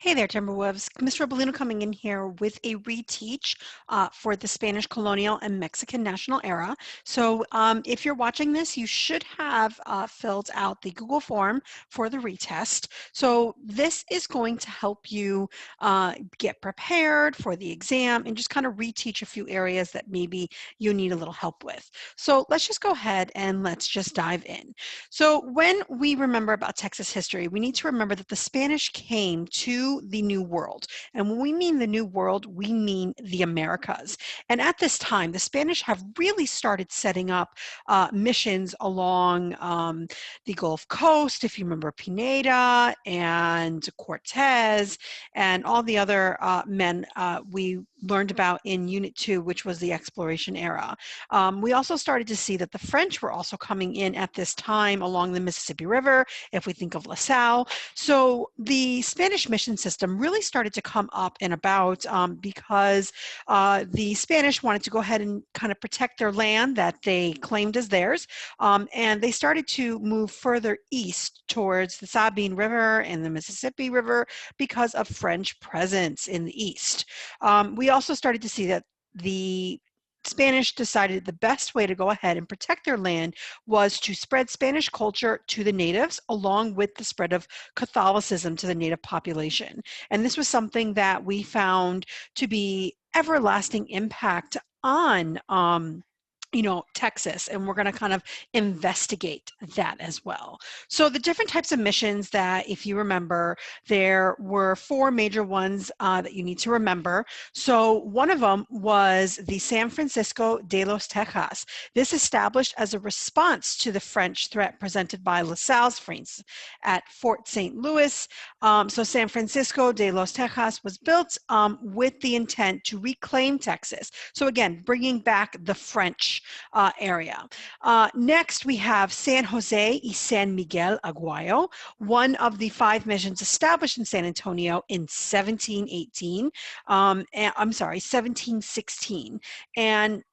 Hey there, Timberwolves. Ms. Robolino coming in here with a reteach for the Spanish colonial and Mexican national era. So if you're watching this, you should have filled out the Google form for the retest. So this is going to help you get prepared for the exam and just kind of reteach a few areas that maybe you need a little help with. So let's just go ahead and let's just dive in. So when we remember about Texas history, we need to remember that the Spanish came to the New World. And when we mean the New World, we mean the Americas. And at this time, the Spanish have really started setting up missions along the Gulf Coast, if you remember Pineda and Cortez and all the other men we learned about in Unit 2, which was the exploration era. We also started to see that the French were also coming in at this time along the Mississippi River, if we think of LaSalle. So the Spanish mission system really started to come up and about because the Spanish wanted to go ahead and kind of protect their land that they claimed as theirs. And they started to move further east towards the Sabine River and the Mississippi River because of French presence in the east. We also started to see that the Spanish decided the best way to go ahead and protect their land was to spread Spanish culture to the natives, along with the spread of Catholicism to the native population. And this was something that we found to be everlasting impact on Texas, and we're going to kind of investigate that as well. So the different types of missions that, if you remember, there were four major ones that you need to remember. So one of them was the San Francisco de los Tejas. This established as a response to the French threat presented by LaSalle's French at Fort St. Louis. So San Francisco de los Tejas was built with the intent to reclaim Texas. So again, bringing back the French area. Next, we have San Jose y San Miguel Aguayo, one of the 5 missions established in San Antonio in 1716. And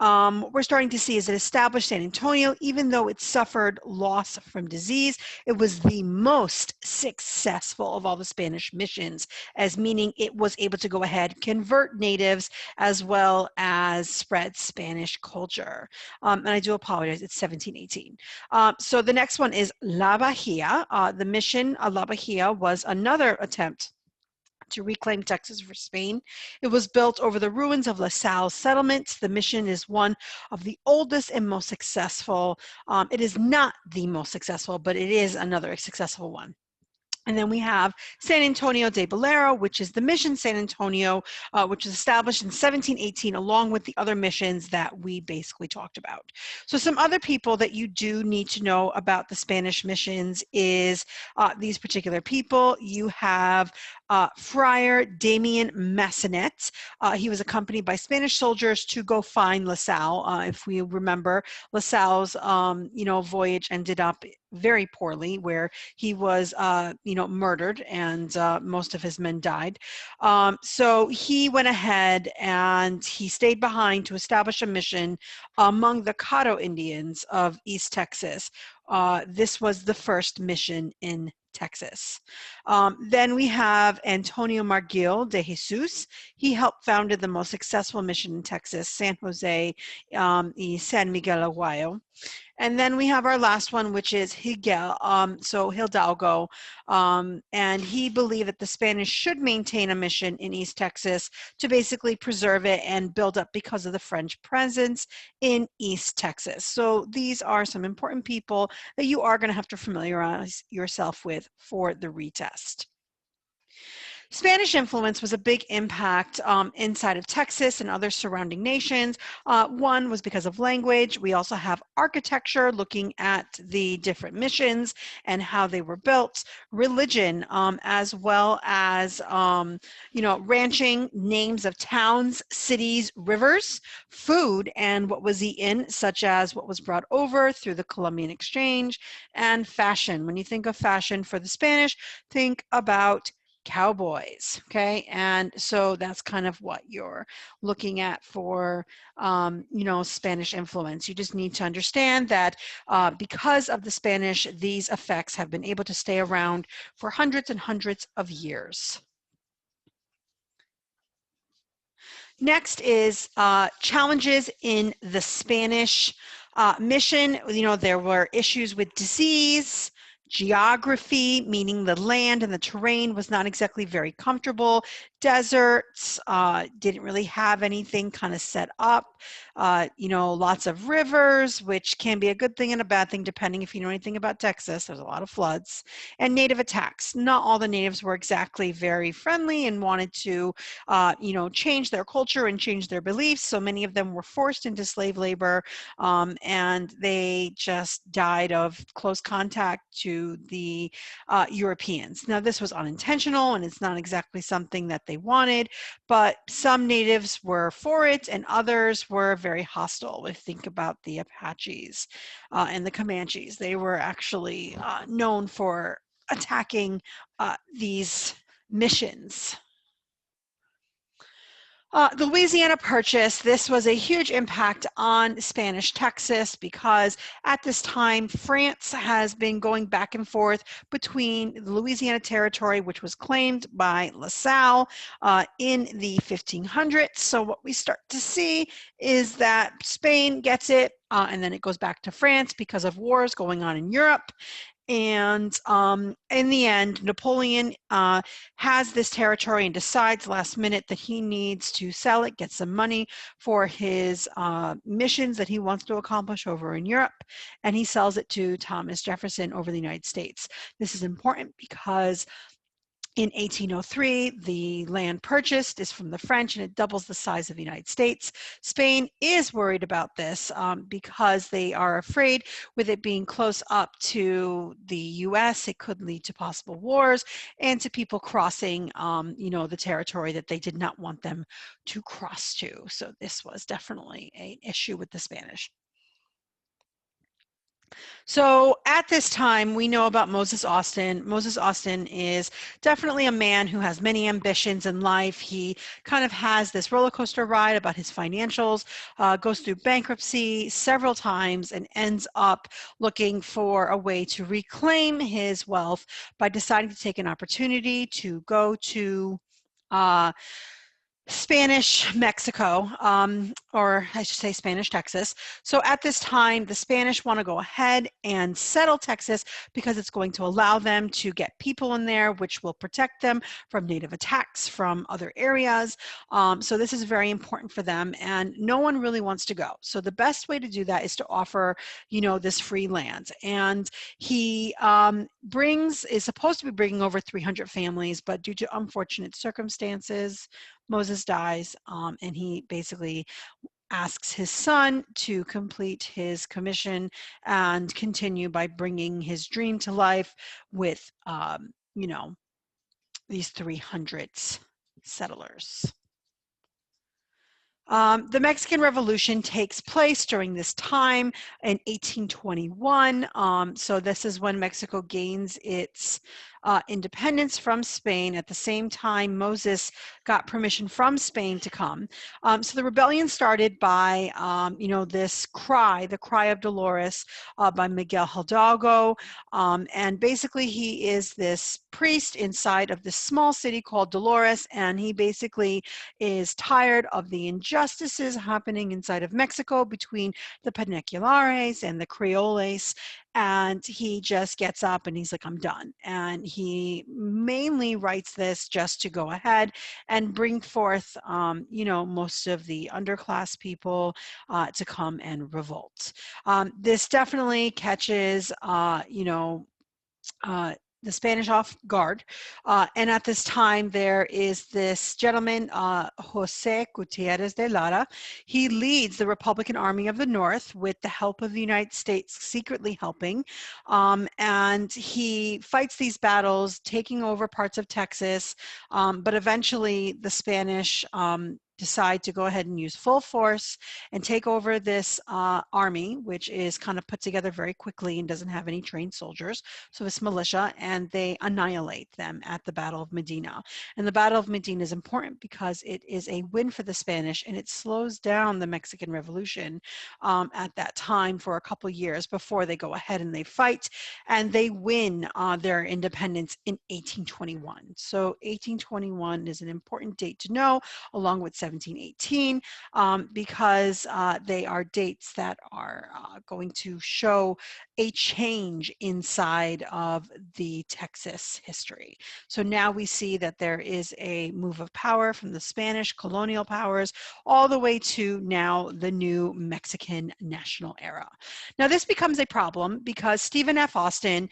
what we're starting to see is it established San Antonio, even though it suffered loss from disease, it was the most successful of all the Spanish missions, as meaning it was able to go ahead, convert natives, as well as spread Spanish culture. And I do apologize, it's 1718. So the next one is La Bahia. The mission of La Bahia was another attempt to reclaim Texas for Spain. It was built over the ruins of LaSalle settlements. The mission is one of the oldest and most successful. It is not the most successful, but it is another successful one. And then we have San Antonio de Bolero, which is the mission San Antonio, which was established in 1718, along with the other missions that we basically talked about. So some other people that you do need to know about the Spanish missions is these particular people. You have Friar Damien Massenet. He was accompanied by Spanish soldiers to go find LaSalle. If we remember, LaSalle's voyage ended up very poorly, where he was murdered and most of his men died. So he went ahead and he stayed behind to establish a mission among the Caddo Indians of East Texas. This was the first mission in Texas. Then we have Antonio Margil de Jesus. He helped founded the most successful mission in Texas, San Jose y San Miguel Aguayo. And then we have our last one, which is Hidalgo, and he believed that the Spanish should maintain a mission in East Texas to basically preserve it and build up because of the French presence in East Texas. So these are some important people that you are going to have to familiarize yourself with for the retest. Spanish influence was a big impact inside of Texas and other surrounding nations. One was because of language. We also have architecture, looking at the different missions and how they were built, religion, as well as ranching, names of towns, cities, rivers, food, and what was eaten, such as what was brought over through the Columbian Exchange, and fashion. When you think of fashion for the Spanish, think about cowboys. Okay, and so that's kind of what you're looking at for Spanish influence. You just need to understand that because of the Spanish, these effects have been able to stay around for hundreds and hundreds of years. Next is challenges in the Spanish mission. There were issues with disease, geography, meaning the land and the terrain was not exactly very comfortable. Deserts, didn't really have anything kind of set up. Lots of rivers, which can be a good thing and a bad thing depending if you know anything about Texas. There's a lot of floods. And native attacks. Not all the natives were exactly very friendly and wanted to change their culture and change their beliefs. So many of them were forced into slave labor, and they just died of close contact to the Europeans. Now, this was unintentional, and it's not exactly something that they wanted, but some natives were for it, and others were very hostile. We think about the Apaches and the Comanches. They were actually known for attacking these missions. The Louisiana Purchase, this was a huge impact on Spanish Texas because at this time, France has been going back and forth between the Louisiana Territory, which was claimed by LaSalle in the 1500s. So what we start to see is that Spain gets it, and then it goes back to France because of wars going on in Europe. And in the end, Napoleon has this territory and decides last minute that he needs to sell it, get some money for his missions that he wants to accomplish over in Europe, and he sells it to Thomas Jefferson over the United States. This is important because in 1803, the land purchased is from the French and it doubles the size of the United States. Spain is worried about this because they are afraid with it being close up to the US, it could lead to possible wars and to people crossing, the territory that they did not want them to cross to. So this was definitely an issue with the Spanish. So at this time, we know about Moses Austin. Moses Austin is definitely a man who has many ambitions in life. He kind of has this roller coaster ride about his financials, goes through bankruptcy several times and ends up looking for a way to reclaim his wealth by deciding to take an opportunity to go to Spanish Mexico, or I should say Spanish Texas. So at this time, the Spanish want to go ahead and settle Texas because it's going to allow them to get people in there, which will protect them from native attacks from other areas. So this is very important for them, and no one really wants to go. So the best way to do that is to offer, this free land. And he is supposed to be bringing over 300 families, but due to unfortunate circumstances, Moses dies, and he basically asks his son to complete his commission and continue by bringing his dream to life with, these 300 settlers. The Mexican Revolution takes place during this time in 1821. So this is when Mexico gains its independence from Spain. At the same time, Moses got permission from Spain to come. So the rebellion started by, this cry, the Cry of Dolores by Miguel Hidalgo. And basically he is this priest inside of this small city called Dolores, and he basically is tired of the injustices happening inside of Mexico between the Peninulares and the Creoles. And he just gets up and he's like, I'm done. And he mainly writes this just to go ahead and bring forth, most of the underclass people to come and revolt. This definitely catches, the Spanish off guard. And at this time, there is this gentleman, Jose Gutierrez de Lara. He leads the Republican Army of the North with the help of the United States secretly helping. And he fights these battles, taking over parts of Texas. But eventually, the Spanish decide to go ahead and use full force and take over this army, which is kind of put together very quickly and doesn't have any trained soldiers. So it's militia, and they annihilate them at the Battle of Medina. And the Battle of Medina is important because it is a win for the Spanish, and it slows down the Mexican Revolution at that time for a couple years before they go ahead and they fight, and they win their independence in 1821. So 1821 is an important date to know, along with 1718, because they are dates that are going to show a change inside of the Texas history. So now we see that there is a move of power from the Spanish colonial powers all the way to now the new Mexican national era. Now this becomes a problem because Stephen F. Austin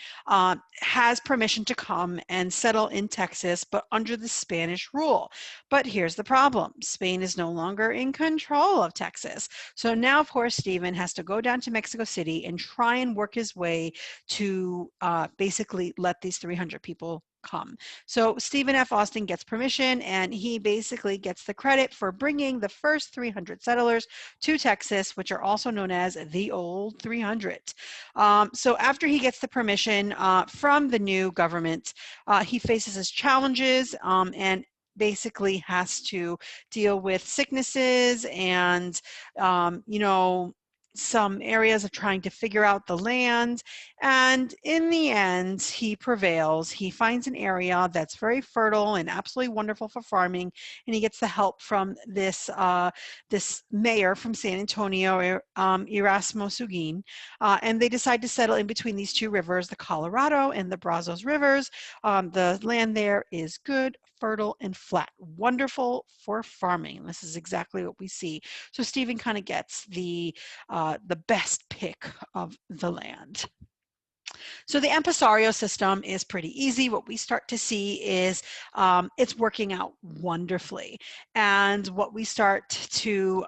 has permission to come and settle in Texas, but under the Spanish rule. But here's the problem. Spain is no longer in control of Texas. So now, of course, Stephen has to go down to Mexico City and try and work his way to basically let these 300 people come. So Stephen F. Austin gets permission, and he basically gets the credit for bringing the first 300 settlers to Texas, which are also known as the Old 300. So after he gets the permission from the new government, he faces his challenges and basically has to deal with sicknesses and, you know, some areas of trying to figure out the land. And in the end, he prevails. He finds an area that's very fertile and absolutely wonderful for farming, and he gets the help from this this mayor from San Antonio, Erasmo Seguin, and they decide to settle in between these two rivers, the Colorado and the Brazos rivers. The land there is good, fertile, and flat, wonderful for farming. This is exactly what we see. So Stephen kind of gets the best pick of the land. So the Empresario system is pretty easy. What we start to see is it's working out wonderfully. And what we start to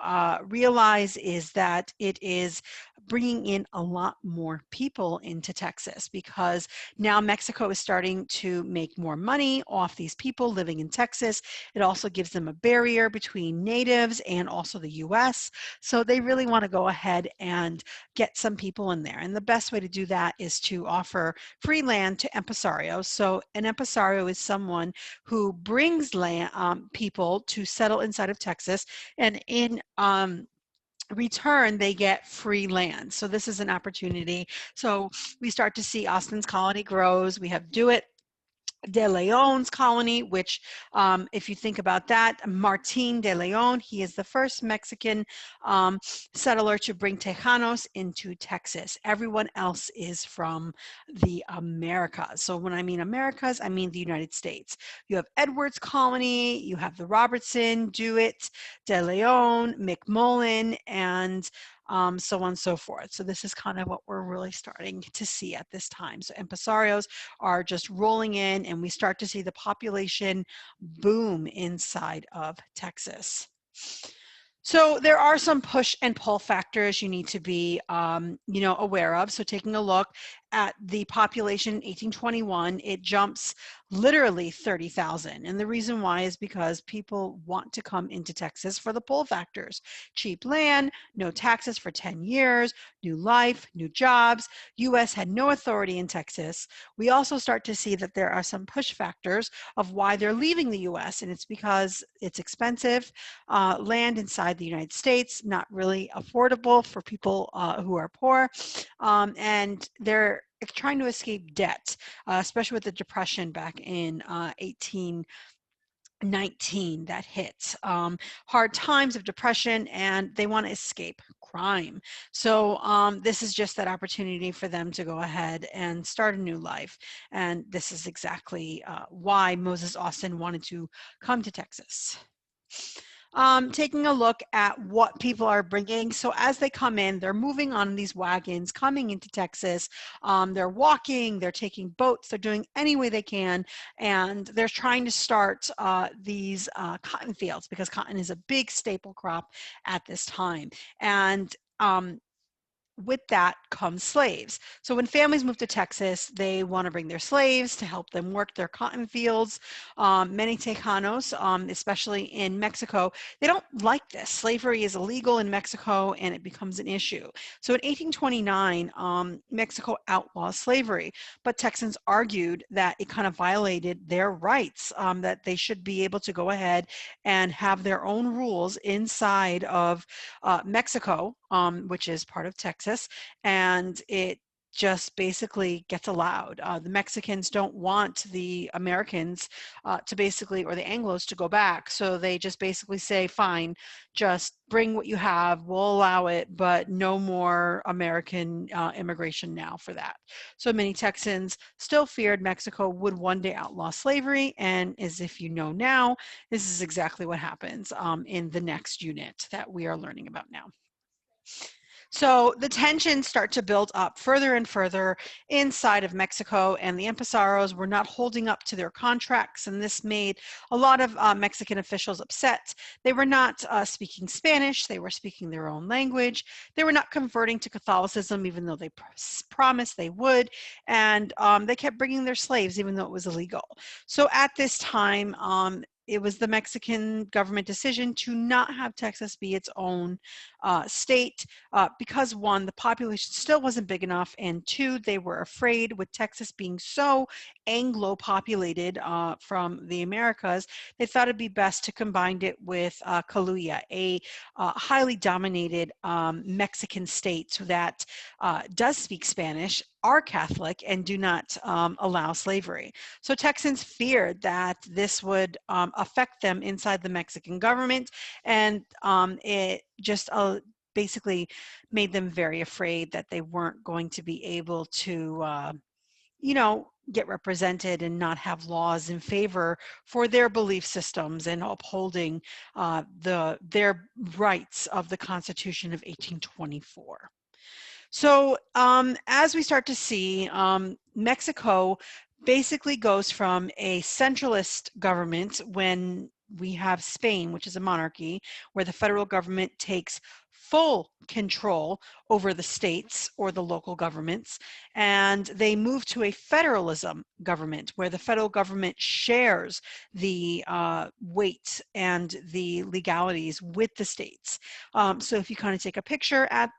realize is that it is bringing in a lot more people into Texas, because now Mexico is starting to make more money off these people living in Texas. It also gives them a barrier between natives and also the US. So they really want to go ahead and get some people in there. And the best way to do that is to offer free land to empresarios. So an empresario is someone who brings land, people to settle inside of Texas, and in return, they get free land. So this is an opportunity. So we start to see Austin's colony grows. We have DeWitt de Leon's colony, which if you think about that, Martin de Leon, he is the first Mexican settler to bring Tejanos into Texas. Everyone else is from the Americas. So when I mean Americas, I mean the United States. You have Edwards colony, you have the Robertson, DeWitt, de Leon, McMullen, and so on and so forth. So this is kind of what we're really starting to see at this time. So empresarios are just rolling in, and we start to see the population boom inside of Texas. So there are some push and pull factors you need to be, you know, aware of. So taking a look at the population in 1821, it jumps literally 30,000. And the reason why is because people want to come into Texas for the pull factors. Cheap land, no taxes for 10 years, new life, new jobs. US had no authority in Texas. We also start to see that there are some push factors of why they're leaving the US, and it's because it's expensive. Land inside the United States, not really affordable for people who are poor, and they're trying to escape debt, especially with the Depression back in 1819 that hit. Hard times of depression, and they want to escape crime. So this is just that opportunity for them to go ahead and start a new life. And this is exactly why Moses Austin wanted to come to Texas. Taking a look at what people are bringing. So as they come in, they're moving on these wagons, coming into Texas. They're walking, they're taking boats, they're doing any way they can, and they're trying to start these cotton fields, because cotton is a big staple crop at this time. And with that comes slaves. So when families move to Texas, they want to bring their slaves to help them work their cotton fields. Many Tejanos, especially in Mexico, they don't like this. Slavery is illegal in Mexico and it becomes an issue. So in 1829, Mexico outlaws slavery, but Texans argued that it kind of violated their rights, that they should be able to go ahead and have their own rules inside of Mexico, which is part of Texas, and it just basically gets allowed. The Mexicans don't want the Americans to basically, or the Anglos to go back. So they just basically say, fine, just bring what you have, we'll allow it, but no more American immigration now for that. So many Texans still feared Mexico would one day outlaw slavery. And as if you know now, this is exactly what happens in the next unit that we are learning about now. So the tensions start to build up further and further inside of Mexico, and the Empresarios were not holding up to their contracts, and this made a lot of Mexican officials upset. They were not speaking Spanish, they were speaking their own language. They were not converting to Catholicism, even though they promised they would, and they kept bringing their slaves, even though it was illegal. So at this time, it was the Mexican government decision to not have Texas be its own state because one, the population still wasn't big enough, and two, they were afraid with Texas being so Anglo-populated from the Americas, they thought it'd be best to combine it with Colonial, a highly dominated Mexican state that does speak Spanish, are Catholic, and do not allow slavery. So Texans feared that this would affect them inside the Mexican government, and it just basically made them very afraid that they weren't going to be able to, you know, get represented and not have laws in favor for their belief systems and upholding their rights of the Constitution of 1824. So as we start to see, Mexico basically goes from a centralist government when we have Spain, which is a monarchy, where the federal government takes full control over the states or the local governments, and they move to a federalism government where the federal government shares the weight and the legalities with the states. So if you kind of take a picture at,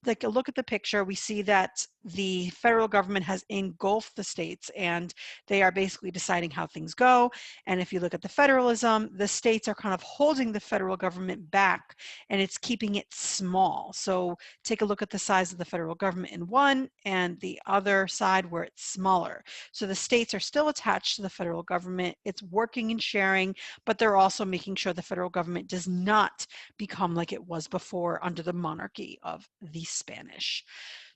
like a look at the picture, we see that the federal government has engulfed the states and they are basically deciding how things go. And if you look at the federalism, the states are kind of holding the federal government back and it's keeping it small. So take a look at the size of the federal government in one and the other side where it's smaller. So the states are still attached to the federal government. It's working and sharing, but they're also making sure the federal government does not become like it was before under the monarchy of the Spanish.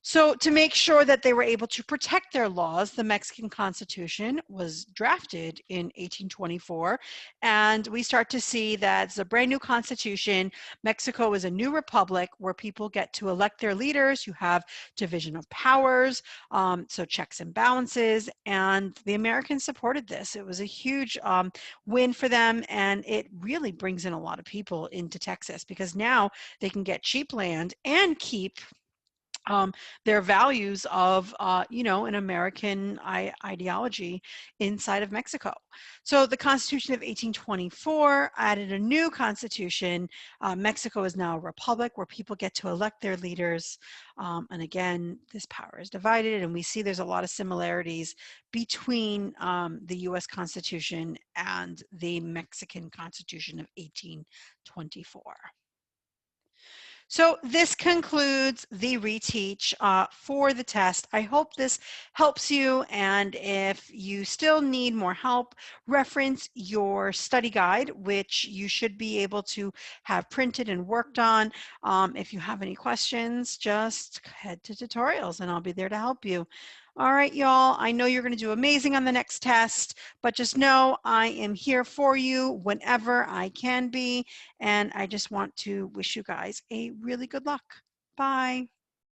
So to make sure that they were able to protect their laws, the Mexican Constitution was drafted in 1824, and we start to see that it's a brand new constitution. Mexico is a new republic where people get to elect their leaders. You have division of powers, so checks and balances, and the Americans supported this. It was a huge win for them, and it really brings in a lot of people into Texas because now they can get cheap land and keep their values of, you know, an American ideology inside of Mexico. So the Constitution of 1824 added a new constitution. Mexico is now a republic where people get to elect their leaders. And again, this power is divided, and we see there's a lot of similarities between the US Constitution and the Mexican Constitution of 1824. So this concludes the reteach for the test. I hope this helps you, and if you still need more help, reference your study guide, which you should be able to have printed and worked on. If you have any questions, just head to tutorials and I'll be there to help you. All right, y'all, I know you're going to do amazing on the next test, but just know I am here for you whenever I can be, and I just want to wish you guys a really good luck. Bye.